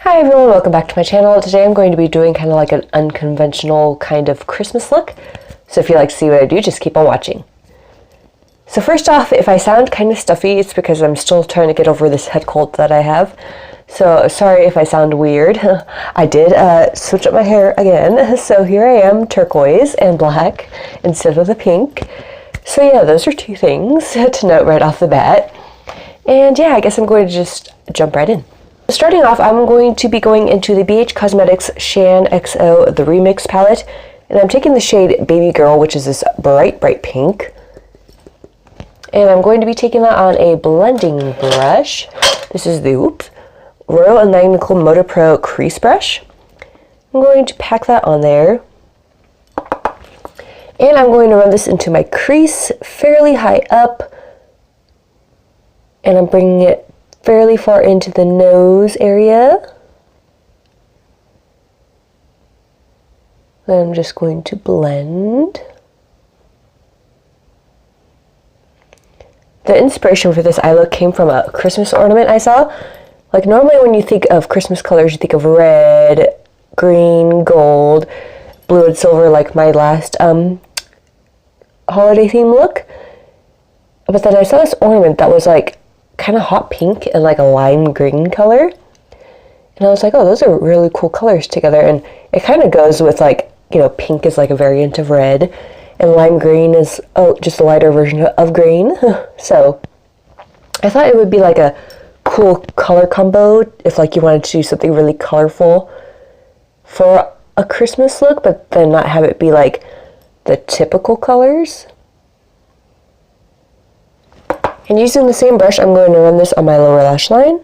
Hi everyone, welcome back to my channel. Today I'm going to be doing kind of like an unconventional kind of Christmas look. So if you like to see what I do, just keep on watching. So first off, if I sound kind of stuffy, it's because I'm still trying to get over this head cold that I have. So sorry if I sound weird. I did switch up my hair again. So here I am, turquoise and black instead of the pink. So yeah, those are two things to note right off the bat. And yeah, I guess I'm going to just jump right in. Starting off, I'm going to be going into the BH Cosmetics Shan XO The Remix palette, and I'm taking the shade Baby Girl, which is this bright pink. And I'm going to be taking that on a blending brush. This is the Royal and Magnical Motor Pro Crease Brush. I'm going to pack that on there. And I'm going to run this into my crease fairly high up. And I'm bringing it fairly far into the nose area. Then I'm just going to blend. The inspiration for this eye look came from a Christmas ornament I saw. Like normally when you think of Christmas colors, you think of red, green, gold, blue and silver, like my last holiday theme look. But then I saw this ornament that was like kind of hot pink and like a lime green color, and I was like, oh, those are really cool colors together. And it kind of goes with, like, you know, pink is like a variant of red and lime green is just a lighter version of green. So I thought it would be like a cool color combo if like you wanted to do something really colorful for a Christmas look, but then not have it be like the typical colors. And using the same brush, I'm going to run this on my lower lash line.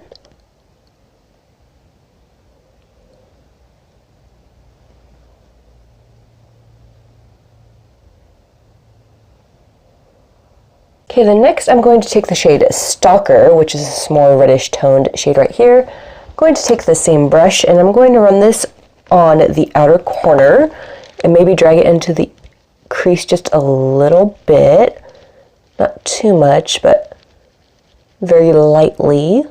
Okay, then next I'm going to take the shade Stalker, which is a small reddish toned shade right here. I'm going to take the same brush and I'm going to run this on the outer corner and maybe drag it into the crease just a little bit. Not too much, but very lightly.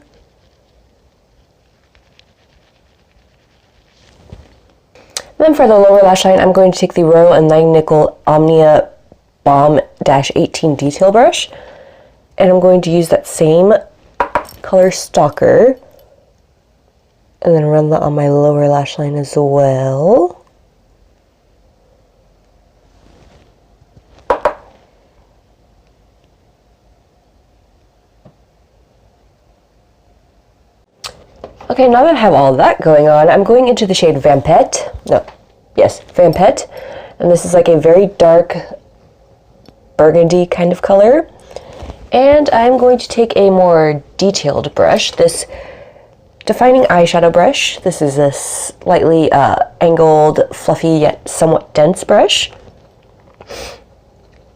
Then for the lower lash line, I'm going to take the Royal and Magnical Omnia Balm-18 Detail Brush. And I'm going to use that same color Stalker. And then run that on my lower lash line as well. Okay, now that I have all that going on, I'm going into the shade Vampette. Vampette. And this is like a very dark burgundy kind of color. And I'm going to take a more detailed brush, this defining eyeshadow brush. This is a slightly angled, fluffy, yet somewhat dense brush.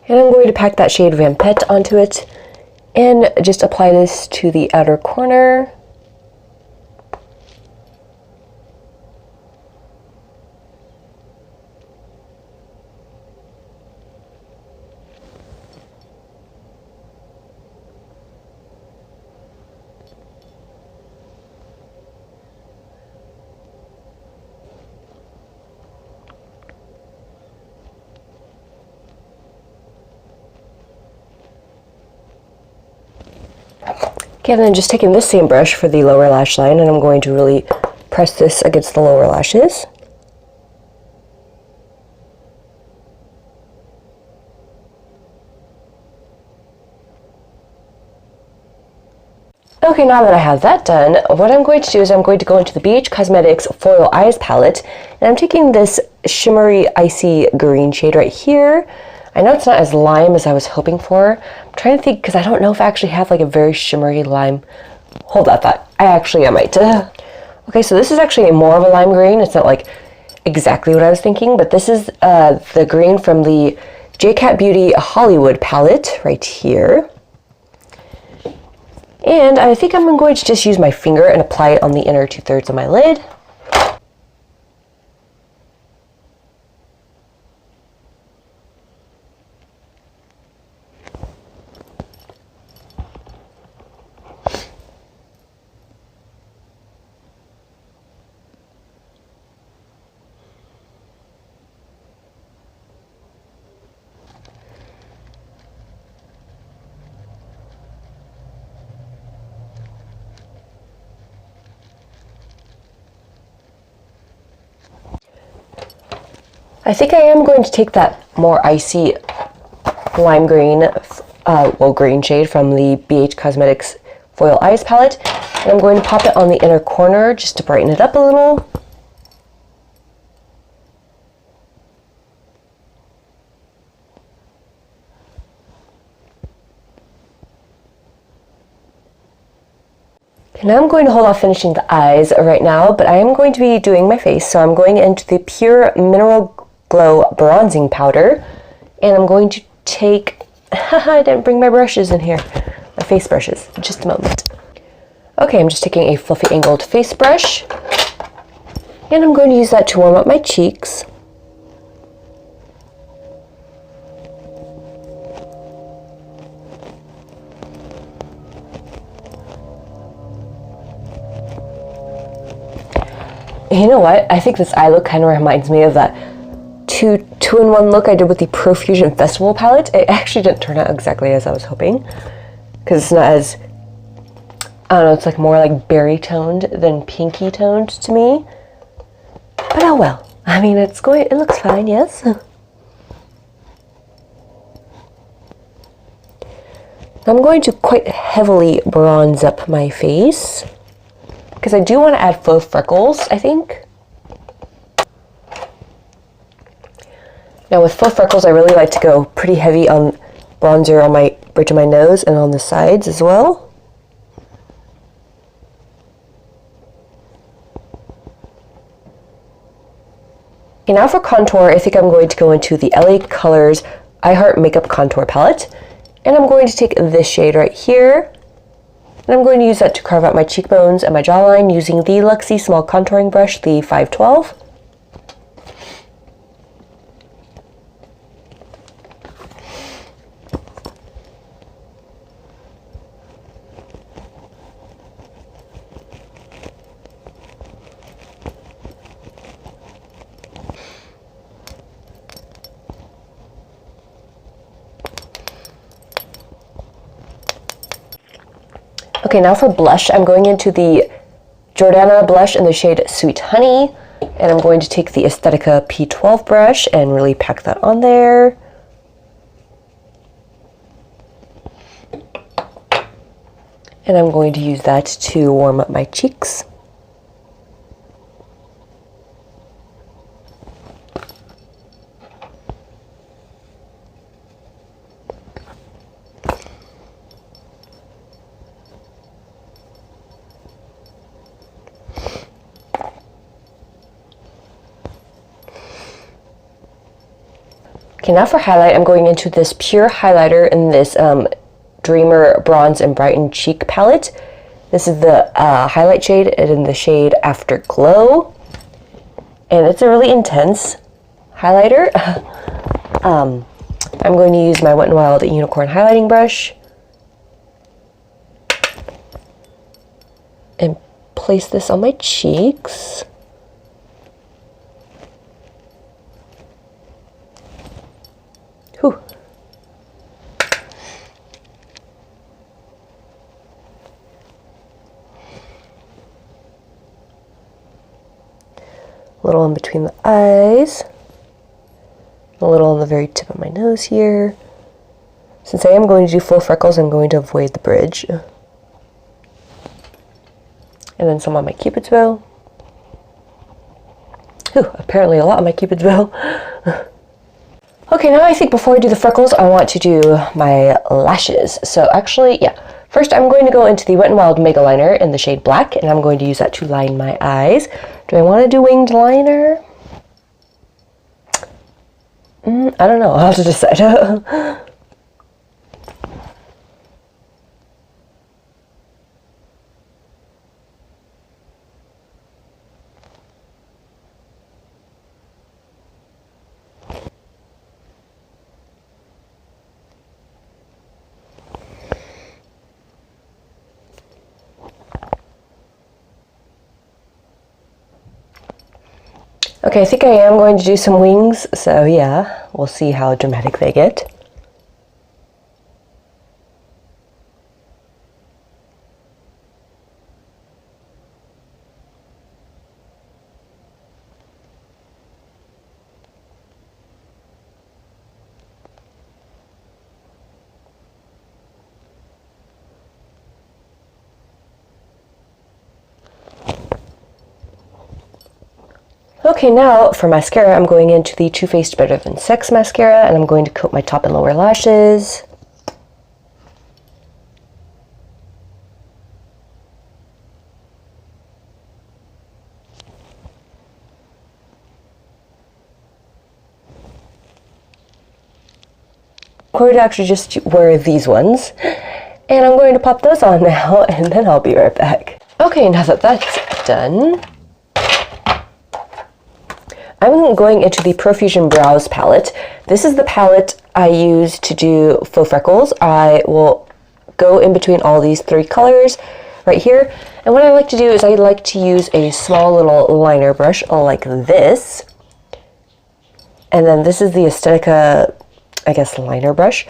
And I'm going to pack that shade Vampette onto it and just apply this to the outer corner. Okay, and then just taking this same brush for the lower lash line, and I'm going to really press this against the lower lashes. Okay, now that I have that done, what I'm going to do is I'm going to go into the BH Cosmetics Foil Eyes palette, and I'm taking this shimmery icy green shade right here. I know it's not as lime as I was hoping for. I'm trying to think, because I don't know if I actually have like a very shimmery lime. Hold that thought. I might. Okay, so this is actually more of a lime green. It's not like exactly what I was thinking, but this is the green from the JCat Beauty Hollywood palette right here. And I think I'm going to just use my finger and apply it on the inner 2/3 of my lid. I think I am going to take that more icy lime green, green shade from the BH Cosmetics Foil Eyes palette. And I'm going to pop it on the inner corner just to brighten it up a little. Now I'm going to hold off finishing the eyes right now, but I am going to be doing my face, so I'm going into the Pure Mineral Glow Bronzing Powder, and I'm going to take, I didn't bring my brushes in here, my face brushes, just a moment. Okay, I'm just taking a fluffy angled face brush, and I'm going to use that to warm up my cheeks. You know what? I think this eye look kind of reminds me of that two-in-one look I did with the Profusion Festival palette. It actually didn't turn out exactly as I was hoping, because it's not as, I don't know, it's like more like berry toned than pinky toned to me. But oh well. I mean, it looks fine, yes. I'm going to quite heavily bronze up my face, because I do want to add faux freckles, I think. Now with faux freckles, I really like to go pretty heavy on bronzer on my bridge of my nose and on the sides as well. Okay, now for contour, I think I'm going to go into the LA Colors I Heart Makeup Contour Palette. And I'm going to take this shade right here. And I'm going to use that to carve out my cheekbones and my jawline using the Luxie Small Contouring Brush, the 512. Okay, now for blush, I'm going into the Jordana blush in the shade Sweet Honey, and I'm going to take the Aesthetica P12 brush and really pack that on there. And I'm going to use that to warm up my cheeks. Okay, now for highlight, I'm going into this pure highlighter in this Dreamer Bronze and Brighten Cheek palette. This is the highlight shade in the shade Afterglow. And it's a really intense highlighter. I'm going to use my Wet n Wild Unicorn highlighting brush and place this on my cheeks. Whew. A little in between the eyes, a little on the very tip of my nose here. Since I am going to do full freckles, I'm going to avoid the bridge. And then some on my cupid's bow. Ooh, apparently a lot on my cupid's bow. Okay, now I think before I do the freckles, I want to do my lashes. So actually, yeah. First, I'm going to go into the Wet n Wild Mega Liner in the shade Black, and I'm going to use that to line my eyes. Do I want to do winged liner? I don't know. I'll have to decide. Okay, I think I am going to do some wings, so yeah, we'll see how dramatic they get. Okay, now for mascara, I'm going into the Too Faced Better Than Sex mascara, and I'm going to coat my top and lower lashes. I'm going to actually just wear these ones, and I'm going to pop those on now, and then I'll be right back. Okay, now that that's done, I'm going into the Profusion Brows palette. This is the palette I use to do faux freckles. I will go in between all these three colors right here, and what I like to do is I like to use a small little liner brush like this, and then this is the Aesthetica, I guess, liner brush,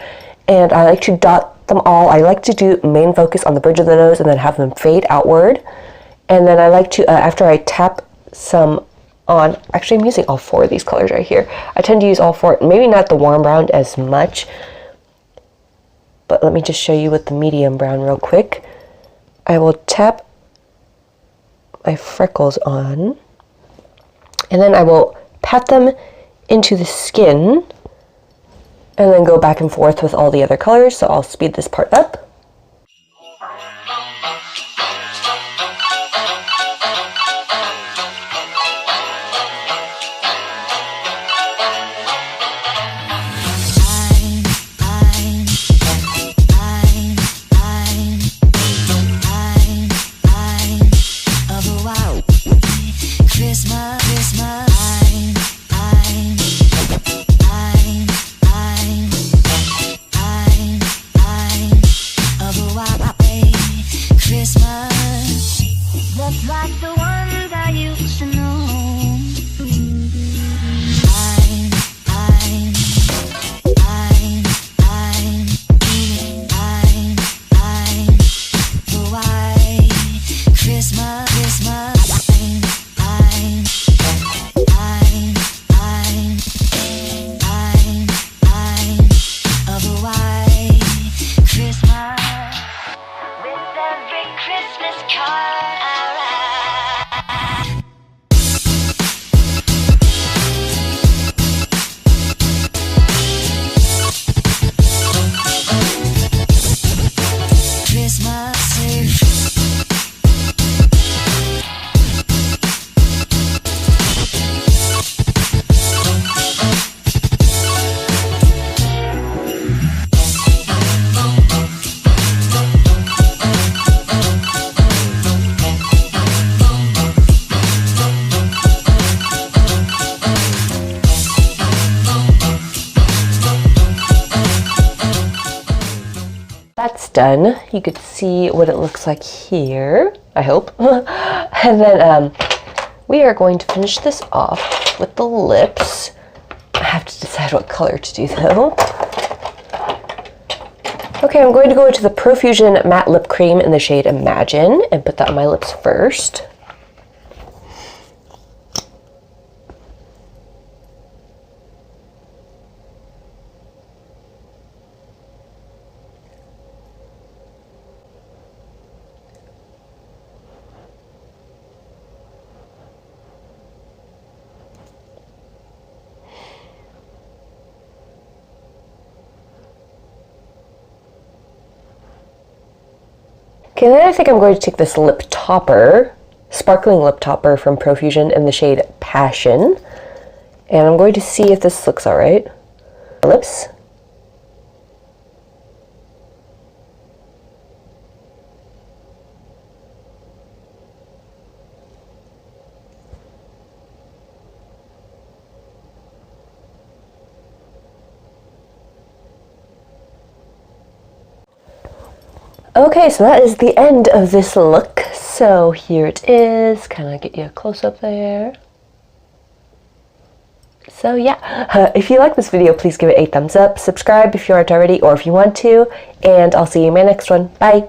and I like to dot them all. I like to do main focus on the bridge of the nose and then have them fade outward, and then I like to, after I tap some on, actually I'm using all four of these colors right here. I tend to use all four, maybe not the warm brown as much, but let me just show you with the medium brown real quick. I will tap my freckles on, and then I will pat them into the skin, and then go back and forth with all the other colors, so I'll speed this part up. That's done. You could see what it looks like here, I hope. And then we are going to finish this off with the lips. I have to decide what color to do though. Okay, I'm going to go into the Profusion Matte Lip Cream in the shade Imagine and put that on my lips first. Okay, then I think I'm going to take this lip topper, sparkling lip topper from Profusion in the shade Passion, and I'm going to see if this looks alright. Lips. Okay, so that is the end of this look. So here it is. Kind of get you a close-up there. So yeah, if you like this video, please give it a thumbs up. Subscribe if you aren't already, or if you want to. And I'll see you in my next one. Bye!